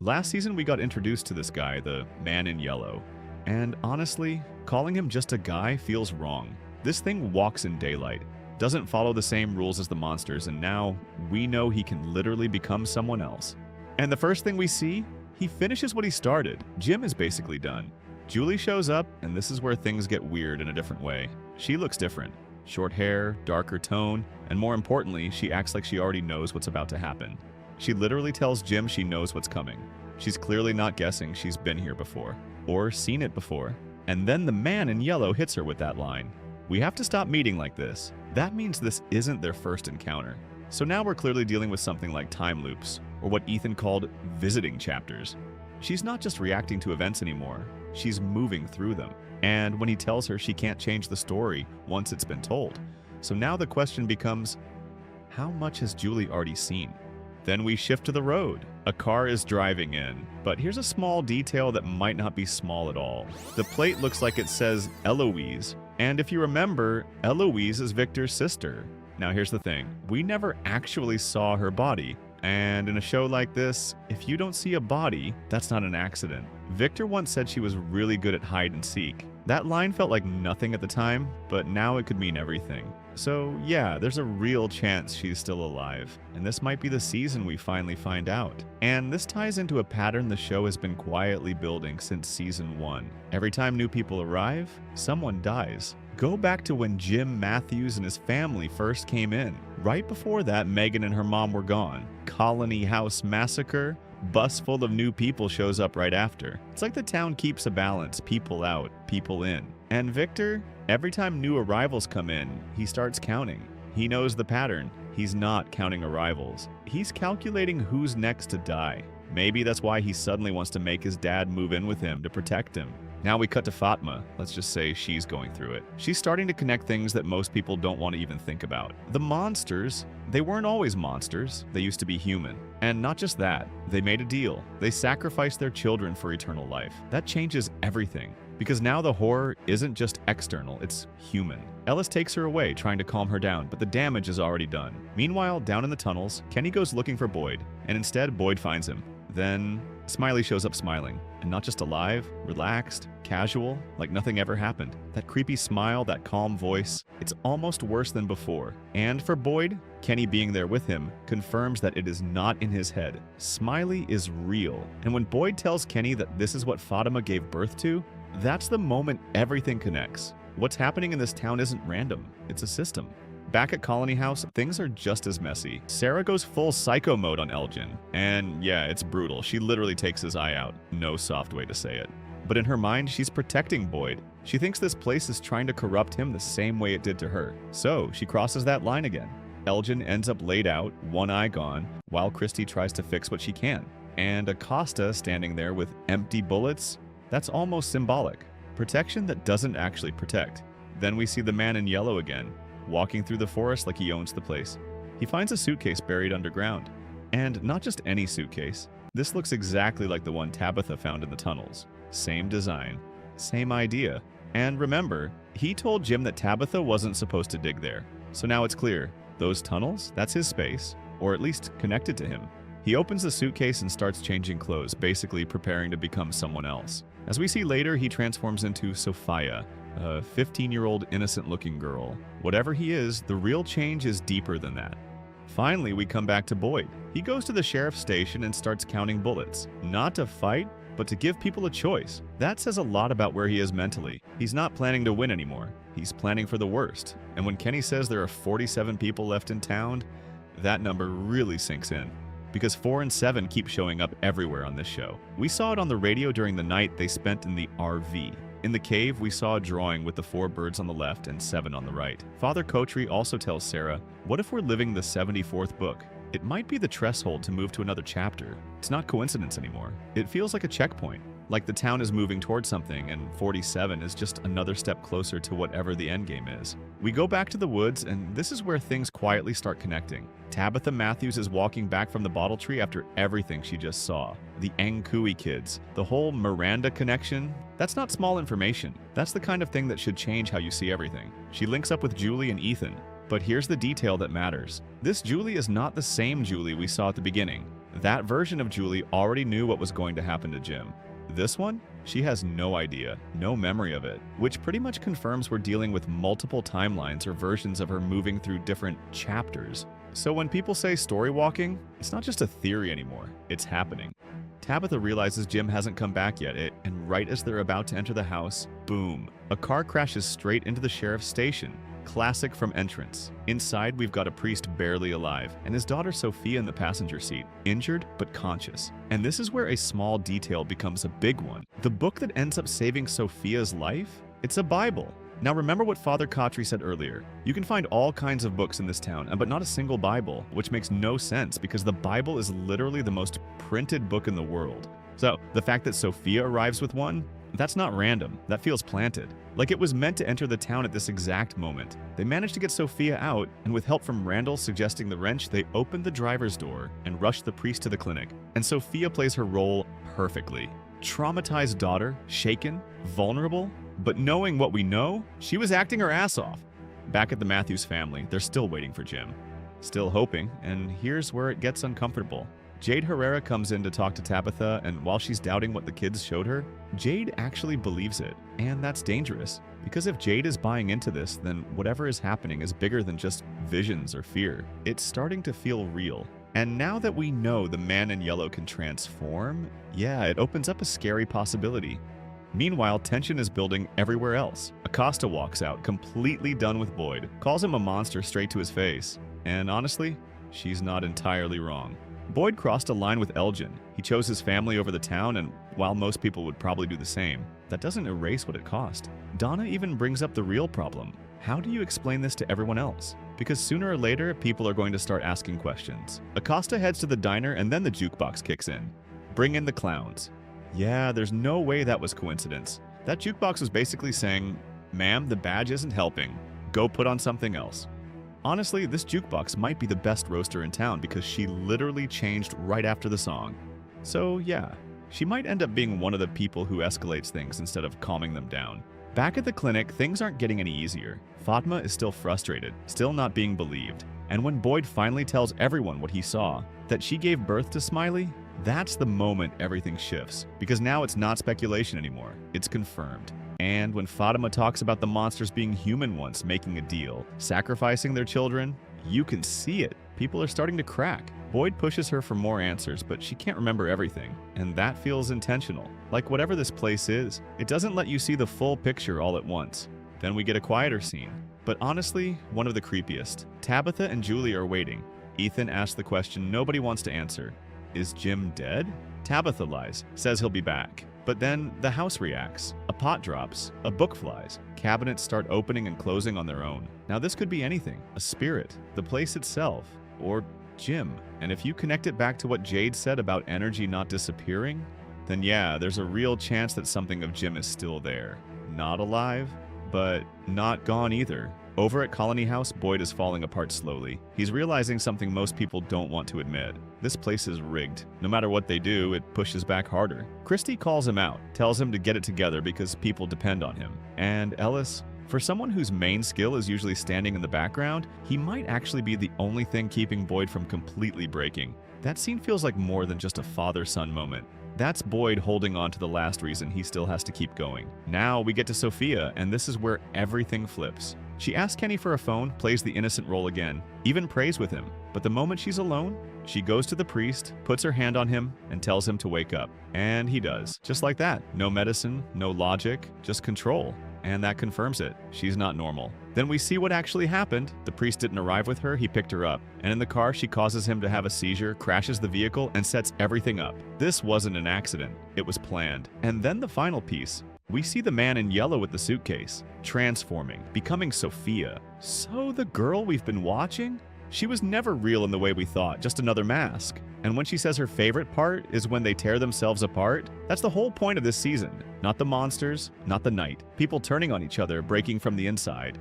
Last season, we got introduced to this guy, the man in yellow. And honestly, calling him just a guy feels wrong. This thing walks in daylight, doesn't follow the same rules as the monsters, and now we know he can literally become someone else. And the first thing we see, he finishes what he started. Jim is basically done. Julie shows up, and this is where things get weird in a different way. She looks different. Short hair, darker tone, and more importantly, she acts like she already knows what's about to happen. She literally tells Jim she knows what's coming. She's clearly not guessing she's been here before, or seen it before. And then the man in yellow hits her with that line. We have to stop meeting like this. That means this isn't their first encounter. So now we're clearly dealing with something like time loops, or what Ethan called visiting chapters. She's not just reacting to events anymore, she's moving through them. And when he tells her she can't change the story once it's been told. So now the question becomes, how much has Julie already seen? Then we shift to the road. A car is driving in, but here's a small detail that might not be small at all. The plate looks like it says Eloise, and if you remember, Eloise is Victor's sister. Now here's the thing, we never actually saw her body, and in a show like this, if you don't see a body, that's not an accident. Victor once said she was really good at hide and seek. That line felt like nothing at the time, but now it could mean everything. So yeah, there's a real chance she's still alive, and this might be the season we finally find out. And this ties into a pattern the show has been quietly building since season 1. Every time new people arrive, someone dies. Go back to when Jim Matthews and his family first came in. Right before that, Megan and her mom were gone. Colony House Massacre, bus full of new people shows up right after. It's like the town keeps a balance, people out, people in. And Victor, every time new arrivals come in, he starts counting. He knows the pattern. He's not counting arrivals. He's calculating who's next to die. Maybe that's why he suddenly wants to make his dad move in with him to protect him. Now we cut to Fatma. Let's just say she's going through it. She's starting to connect things that most people don't want to even think about. The monsters, they weren't always monsters. They used to be human. And not just that, they made a deal. They sacrificed their children for eternal life. That changes everything. Because now the horror isn't just external, it's human. Ellis takes her away, trying to calm her down, but the damage is already done. Meanwhile, down in the tunnels, Kenny goes looking for Boyd, and instead Boyd finds him. Then Smiley shows up smiling, and not just alive, relaxed, casual, like nothing ever happened. That creepy smile, that calm voice, it's almost worse than before. And for Boyd, Kenny being there with him confirms that it is not in his head. Smiley is real. And when Boyd tells Kenny that this is what Fatima gave birth to, that's the moment everything connects. What's happening in this town isn't random, it's a system. Back at Colony House, things are just as messy. Sarah goes full psycho mode on Elgin, and yeah, it's brutal. She literally takes his eye out. No soft way to say it. But in her mind, she's protecting Boyd. She thinks this place is trying to corrupt him the same way it did to her. So she crosses that line again. Elgin ends up laid out, one eye gone, while Christy tries to fix what she can. And Acosta standing there with empty bullets, that's almost symbolic. Protection that doesn't actually protect. Then we see the man in yellow again, walking through the forest like he owns the place. He finds a suitcase buried underground. And not just any suitcase. This looks exactly like the one Tabitha found in the tunnels. Same design, same idea. And remember, he told Jim that Tabitha wasn't supposed to dig there. So now it's clear, those tunnels, that's his space, or at least connected to him. He opens the suitcase and starts changing clothes, basically preparing to become someone else. As we see later, he transforms into Sophia, a 15-year-old innocent-looking girl. Whatever he is, the real change is deeper than that. Finally, we come back to Boyd. He goes to the sheriff's station and starts counting bullets. Not to fight, but to give people a choice. That says a lot about where he is mentally. He's not planning to win anymore. He's planning for the worst. And when Kenny says there are 47 people left in town, that number really sinks in. Because 4 and 7 keep showing up everywhere on this show. We saw it on the radio during the night they spent in the RV. In the cave, we saw a drawing with the 4 birds on the left and 7 on the right. Father Kotri also tells Sarah, what if we're living the 74th book? It might be the threshold to move to another chapter. It's not coincidence anymore. It feels like a checkpoint. Like the town is moving towards something, and 47 is just another step closer to whatever the endgame is. We go back to the woods, and this is where things quietly start connecting. Tabitha Matthews is walking back from the bottle tree after everything she just saw. The Angkui kids, the whole Miranda connection, that's not small information. That's the kind of thing that should change how you see everything. She links up with Julie and Ethan. But here's the detail that matters. This Julie is not the same Julie we saw at the beginning. That version of Julie already knew what was going to happen to Jim. This one, she has no idea, no memory of it, which pretty much confirms we're dealing with multiple timelines or versions of her moving through different chapters. So when people say story walking, it's not just a theory anymore, it's happening. Tabitha realizes Jim hasn't come back yet, and right as they're about to enter the house, boom, a car crashes straight into the sheriff's station. Classic from Entrance. Inside, we've got a priest barely alive, and his daughter Sophia in the passenger seat, injured but conscious. And this is where a small detail becomes a big one. The book that ends up saving Sophia's life? It's a Bible. Now remember what Father Kotri said earlier. You can find all kinds of books in this town, but not a single Bible, which makes no sense because the Bible is literally the most printed book in the world. So the fact that Sophia arrives with one, that's not random, that feels planted. Like it was meant to enter the town at this exact moment. They managed to get Sophia out, and with help from Randall suggesting the wrench, they opened the driver's door and rushed the priest to the clinic. And Sophia plays her role perfectly. Traumatized daughter, shaken, vulnerable, but knowing what we know, she was acting her ass off. Back at the Matthews family, they're still waiting for Jim. Still hoping, and here's where it gets uncomfortable. Jade Herrera comes in to talk to Tabitha, and while she's doubting what the kids showed her, Jade actually believes it. And that's dangerous, because if Jade is buying into this, then whatever is happening is bigger than just visions or fear. It's starting to feel real. And now that we know the man in yellow can transform, yeah, it opens up a scary possibility. Meanwhile, tension is building everywhere else. Acosta walks out, completely done with Boyd, calls him a monster straight to his face. And honestly, she's not entirely wrong. Boyd crossed a line with Elgin. He chose his family over the town, and while most people would probably do the same, that doesn't erase what it cost. Donna even brings up the real problem. How do you explain this to everyone else? Because sooner or later, people are going to start asking questions. Acosta heads to the diner, and then the jukebox kicks in. Bring in the clowns. Yeah, there's no way that was coincidence. That jukebox was basically saying, "Ma'am, the badge isn't helping. Go put on something else." Honestly, this jukebox might be the best roaster in town because she literally changed right after the song. So yeah, she might end up being one of the people who escalates things instead of calming them down. Back at the clinic, things aren't getting any easier. Fatma is still frustrated, still not being believed. And when Boyd finally tells everyone what he saw, that she gave birth to Smiley, that's the moment everything shifts. Because now it's not speculation anymore, it's confirmed. And when Fatima talks about the monsters being human once making a deal, sacrificing their children, you can see it. People are starting to crack. Boyd pushes her for more answers, but she can't remember everything, and that feels intentional. Like whatever this place is, it doesn't let you see the full picture all at once. Then we get a quieter scene. But honestly, one of the creepiest. Tabitha and Julie are waiting. Ethan asks the question nobody wants to answer. Is Jim dead? Tabitha lies, says he'll be back. But then the house reacts. A pot drops, a book flies, cabinets start opening and closing on their own. Now this could be anything, a spirit, the place itself, or Jim. And if you connect it back to what Jade said about energy not disappearing, then yeah, there's a real chance that something of Jim is still there. Not alive, but not gone either. Over at Colony House, Boyd is falling apart slowly. He's realizing something most people don't want to admit. This place is rigged. No matter what they do, it pushes back harder. Christy calls him out, tells him to get it together because people depend on him. And Ellis, for someone whose main skill is usually standing in the background, he might actually be the only thing keeping Boyd from completely breaking. That scene feels like more than just a father-son moment. That's Boyd holding on to the last reason he still has to keep going. Now we get to Sophia, and this is where everything flips. She asks Kenny for a phone, plays the innocent role again, even prays with him. But the moment she's alone, she goes to the priest, puts her hand on him, and tells him to wake up. And he does. Just like that. No medicine, no logic, just control. And that confirms it. She's not normal. Then we see what actually happened. The priest didn't arrive with her, he picked her up. And in the car, she causes him to have a seizure, crashes the vehicle, and sets everything up. This wasn't an accident. It was planned. And then the final piece. We see the man in yellow with the suitcase, transforming, becoming Sophia. So the girl we've been watching? She was never real in the way we thought, just another mask. And when she says her favorite part is when they tear themselves apart, that's the whole point of this season. Not the monsters, not the night. People turning on each other, breaking from the inside.